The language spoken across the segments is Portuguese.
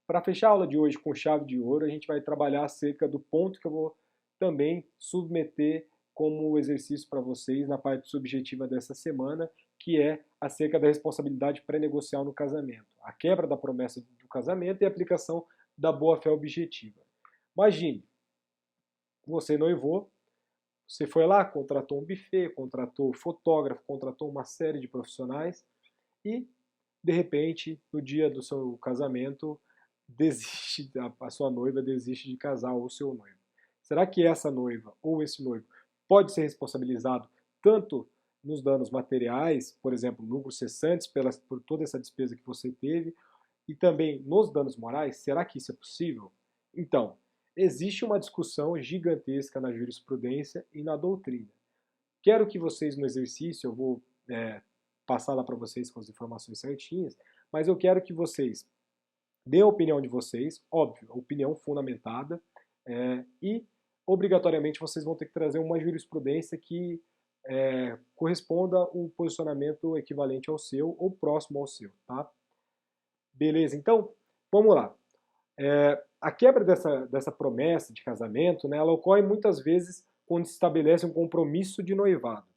Para fechar a aula de hoje com chave de ouro, a gente vai trabalhar acerca do ponto que eu vou também submeter como exercício para vocês na parte subjetiva dessa semana, que é acerca da responsabilidade pré-negocial no casamento, a quebra da promessa do casamento e a aplicação da boa-fé objetiva. Imagine, você noivou, você foi lá, contratou um buffet, contratou fotógrafo, contratou uma série de profissionais e, de repente, no dia do seu casamento, a sua noiva desiste de casar ou o seu noivo. Será que essa noiva ou esse noivo pode ser responsabilizado tanto nos danos materiais, por exemplo, lucros cessantes por toda essa despesa que você teve, e também nos danos morais? Será que isso é possível? Então, existe uma discussão gigantesca na jurisprudência e na doutrina. Quero que vocês no exercício, eu vou passar lá para vocês com as informações certinhas, mas eu quero que vocês dê a opinião de vocês, óbvio, opinião fundamentada, e obrigatoriamente vocês vão ter que trazer uma jurisprudência que corresponda o posicionamento equivalente ao seu ou próximo ao seu, tá? Beleza, então, vamos lá. A quebra dessa promessa de casamento, né, ela ocorre muitas vezes quando se estabelece um compromisso de noivado,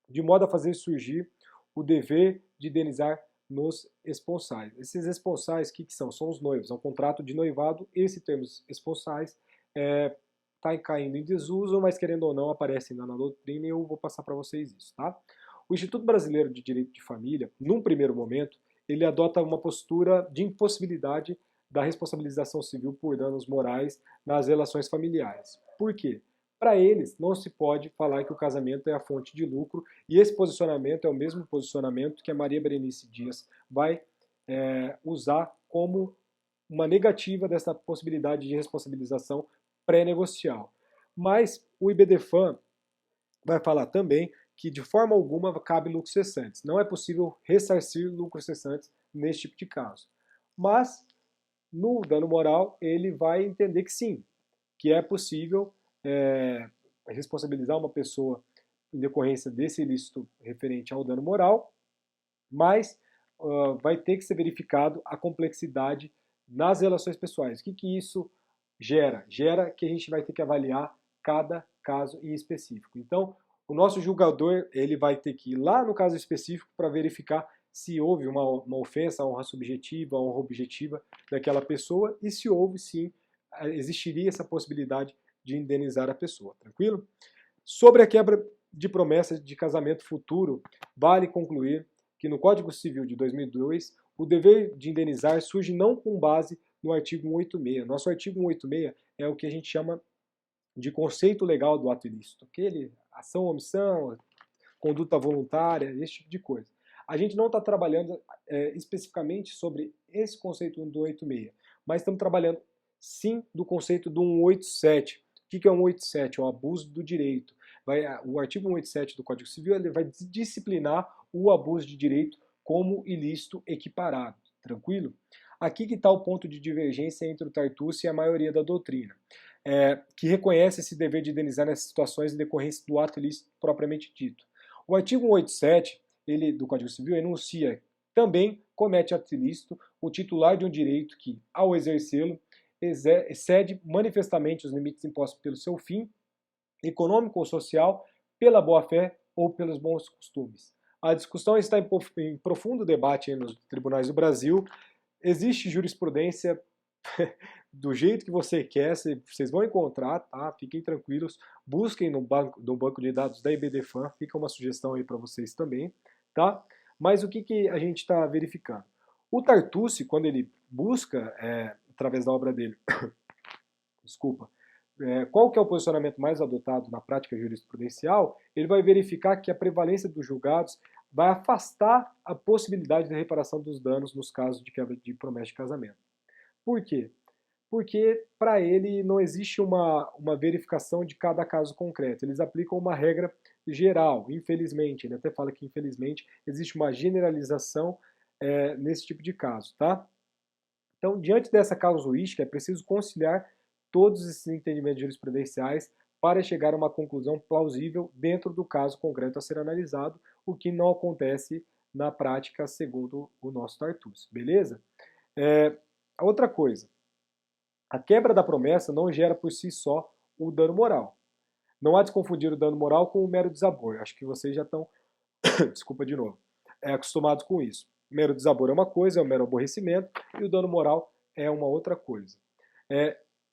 de modo a fazer surgir o dever de indenizar nos esponsais. Esses esponsais, o que são? São os noivos, é um contrato de noivado. Esse termo esponsais está caindo em desuso, mas querendo ou não aparece ainda na doutrina e eu vou passar para vocês isso, tá? O Instituto Brasileiro de Direito de Família, num primeiro momento, ele adota uma postura de impossibilidade da responsabilização civil por danos morais nas relações familiares. Por quê? Para eles, não se pode falar que o casamento é a fonte de lucro, e esse posicionamento é o mesmo posicionamento que a Maria Berenice Dias vai usar como uma negativa dessa possibilidade de responsabilização pré-negocial. Mas o IBDFAM vai falar também que de forma alguma cabe lucros cessantes. Não é possível ressarcir lucros cessantes nesse tipo de caso. Mas no dano moral ele vai entender que sim, que é possível responsabilizar uma pessoa em decorrência desse ilícito referente ao dano moral, mas vai ter que ser verificado a complexidade nas relações pessoais. O que isso gera? Gera que a gente vai ter que avaliar cada caso em específico. Então, o nosso julgador ele vai ter que ir lá no caso específico para verificar se houve uma ofensa à honra subjetiva, à honra objetiva daquela pessoa, e se houve, sim, existiria essa possibilidade de indenizar a pessoa, tranquilo? Sobre a quebra de promessas de casamento futuro, vale concluir que no Código Civil de 2002, o dever de indenizar surge não com base no artigo 186. Nosso artigo 186 é o que a gente chama de conceito legal do ato ilícito, aquele ação, omissão, conduta voluntária, esse tipo de coisa. A gente não está trabalhando especificamente sobre esse conceito do 186, mas estamos trabalhando sim do conceito do 187. O que é o 187? É o abuso do direito. O artigo 187 do Código Civil ele vai disciplinar o abuso de direito como ilícito equiparado. Tranquilo? Aqui que está o ponto de divergência entre o Tartucci e a maioria da doutrina, que reconhece esse dever de indenizar nessas situações em decorrência do ato ilícito propriamente dito. O artigo 187 do Código Civil enuncia também comete ato ilícito o titular de um direito que, ao exercê-lo, excede manifestamente os limites impostos pelo seu fim econômico ou social, pela boa-fé ou pelos bons costumes. A discussão está em profundo debate nos tribunais do Brasil. Existe jurisprudência do jeito que você quer, vocês vão encontrar, tá? Fiquem tranquilos, busquem no banco de dados da IBDFAM, fica uma sugestão aí para vocês também, tá? Mas o que a gente está verificando? O Tartucci, quando ele busca, através da obra dele, desculpa, qual que é o posicionamento mais adotado na prática jurisprudencial, ele vai verificar que a prevalência dos julgados vai afastar a possibilidade da reparação dos danos nos casos de quebra de promessa de casamento. Por quê? Porque para ele não existe uma verificação de cada caso concreto. Eles aplicam uma regra geral, infelizmente. Ele até fala que, infelizmente, existe uma generalização nesse tipo de caso, tá? Então, diante dessa casuística, é preciso conciliar todos esses entendimentos jurisprudenciais para chegar a uma conclusão plausível dentro do caso concreto a ser analisado, o que não acontece na prática, segundo o nosso Tartucci, beleza? Outra coisa, a quebra da promessa não gera por si só o dano moral. Não há de confundir o dano moral com o mero desabor. Acho que vocês já estão, desculpa de novo, acostumados com isso. O mero desabor é uma coisa, é o mero aborrecimento, e o dano moral é uma outra coisa.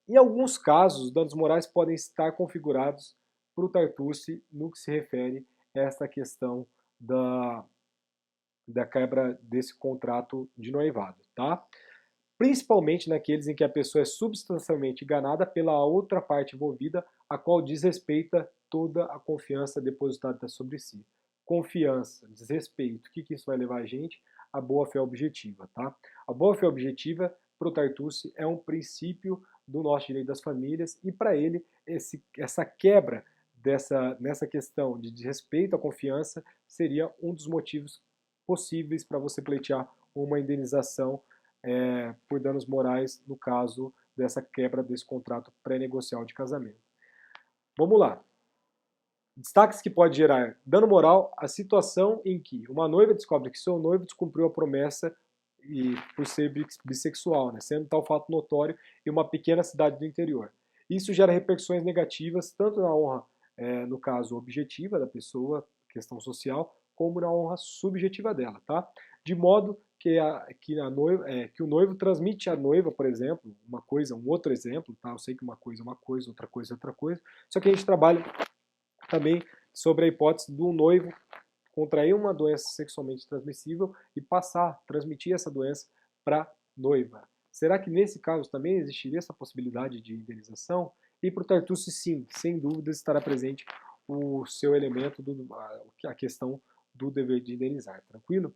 Em alguns casos, os danos morais podem estar configurados para o Tartucci no que se refere a esta questão da quebra desse contrato de noivado, tá? Principalmente naqueles em que a pessoa é substancialmente enganada pela outra parte envolvida, a qual desrespeita toda a confiança depositada sobre si. Confiança, desrespeito, o que isso vai levar a gente? A boa-fé objetiva, tá? A boa-fé objetiva, para o Tartucci, é um princípio do nosso direito das famílias e para ele essa quebra nessa questão de desrespeito à confiança seria um dos motivos possíveis para você pleitear uma indenização por danos morais no caso dessa quebra desse contrato pré-negocial de casamento. Vamos lá. Destaques que pode gerar dano moral a situação em que uma noiva descobre que seu noivo descumpriu a promessa e por ser bissexual, né, sendo tal fato notório em uma pequena cidade do interior. Isso gera repercussões negativas tanto na honra, no caso objetiva da pessoa, questão social, como na honra subjetiva dela, tá? De modo que o noivo transmite à noiva, por exemplo, uma coisa, um outro exemplo, tá? Eu sei que uma coisa é uma coisa, outra coisa é outra coisa, só que a gente trabalha também sobre a hipótese do noivo contrair uma doença sexualmente transmissível e transmitir essa doença para a noiva. Será que nesse caso também existiria essa possibilidade de indenização? E para o Tartucci, sim, sem dúvida estará presente o seu elemento, a questão do dever de indenizar, tranquilo?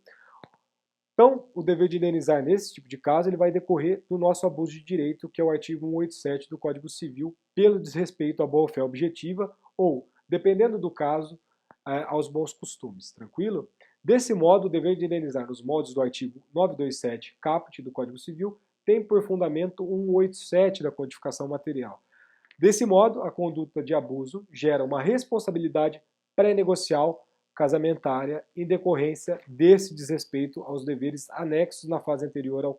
Então, o dever de indenizar nesse tipo de caso ele vai decorrer do nosso abuso de direito, que é o artigo 187 do Código Civil, pelo desrespeito à boa-fé objetiva ou, dependendo do caso, aos bons costumes, tranquilo? Desse modo, o dever de indenizar nos moldes do artigo 927 caput do Código Civil tem por fundamento 187 da Codificação Material. Desse modo, a conduta de abuso gera uma responsabilidade pré-negocial casamentária em decorrência desse desrespeito aos deveres anexos na fase anterior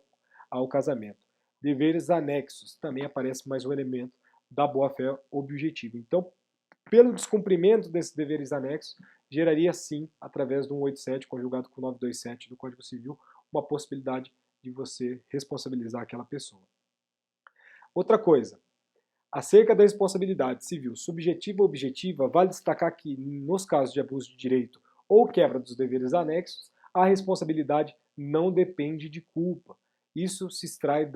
ao casamento. Deveres anexos, também aparece mais um elemento da boa-fé objetiva. Então, pelo descumprimento desses deveres anexos, geraria sim, através do 187 conjugado com o 927 do Código Civil, uma possibilidade de você responsabilizar aquela pessoa. Outra coisa, acerca da responsabilidade civil subjetiva ou objetiva, vale destacar que, nos casos de abuso de direito ou quebra dos deveres anexos, a responsabilidade não depende de culpa. Isso se extrai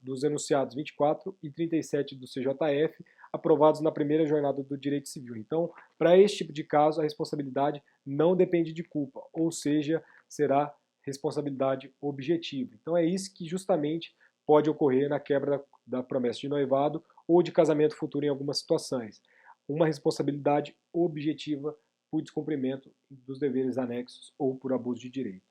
dos enunciados 24 e 37 do CJF, aprovados na primeira jornada do direito civil. Então, para este tipo de caso, a responsabilidade não depende de culpa, ou seja, será responsabilidade objetiva. Então, é isso que justamente pode ocorrer na quebra da promessa de noivado ou de casamento futuro em algumas situações. Uma responsabilidade objetiva por descumprimento dos deveres anexos ou por abuso de direito.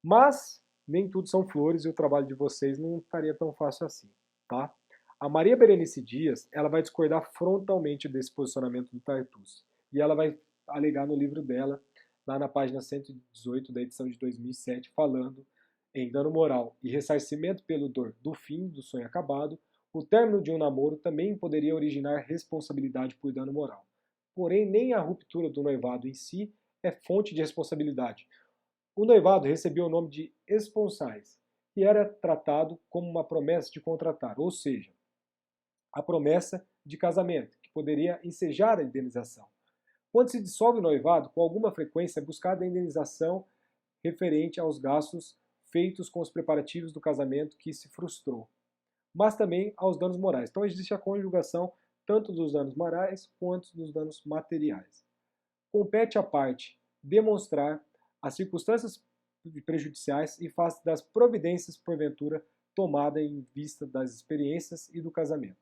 Mas nem tudo são flores e o trabalho de vocês não estaria tão fácil assim, tá? A Maria Berenice Dias, ela vai discordar frontalmente desse posicionamento do Tartucci. E ela vai alegar no livro dela, lá na página 118 da edição de 2007, falando em dano moral e ressarcimento pelo dor do fim do sonho acabado, o término de um namoro também poderia originar responsabilidade por dano moral. Porém, nem a ruptura do noivado em si é fonte de responsabilidade. O noivado recebia o nome de esponsais e era tratado como uma promessa de contratar, ou seja, a promessa de casamento, que poderia ensejar a indenização. Quando se dissolve o noivado, com alguma frequência é buscada a indenização referente aos gastos feitos com os preparativos do casamento que se frustrou, mas também aos danos morais. Então existe a conjugação tanto dos danos morais quanto dos danos materiais. Compete à parte demonstrar as circunstâncias prejudiciais em face das providências porventura tomadas em vista das experiências e do casamento.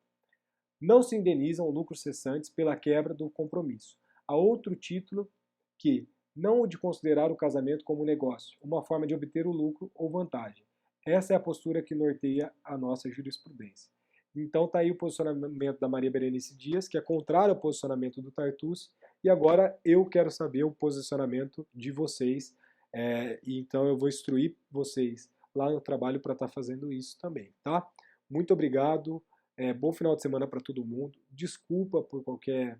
Não se indenizam lucros cessantes pela quebra do compromisso. Há outro título que não o de considerar o casamento como negócio, uma forma de obter o lucro ou vantagem. Essa é a postura que norteia a nossa jurisprudência. Então está aí o posicionamento da Maria Berenice Dias, que é contrário ao posicionamento do Tartucci, e agora eu quero saber o posicionamento de vocês, então eu vou instruir vocês lá no trabalho para estar fazendo isso também, tá? Muito obrigado, bom final de semana para todo mundo. Desculpa por qualquer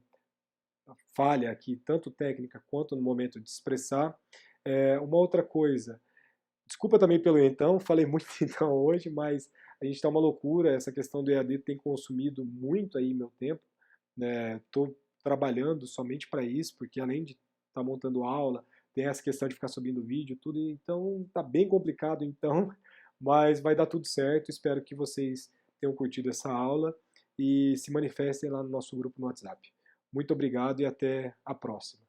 falha aqui, tanto técnica quanto no momento de expressar. Uma outra coisa, desculpa também pelo então, falei muito então hoje, mas a gente está uma loucura, essa questão do EAD tem consumido muito aí meu tempo, né? Estou trabalhando somente para isso, porque além de estar montando aula, tem essa questão de ficar subindo vídeo, tudo, então tá bem complicado então, mas vai dar tudo certo, espero que vocês tenham curtido essa aula e se manifestem lá no nosso grupo no WhatsApp. Muito obrigado e até a próxima.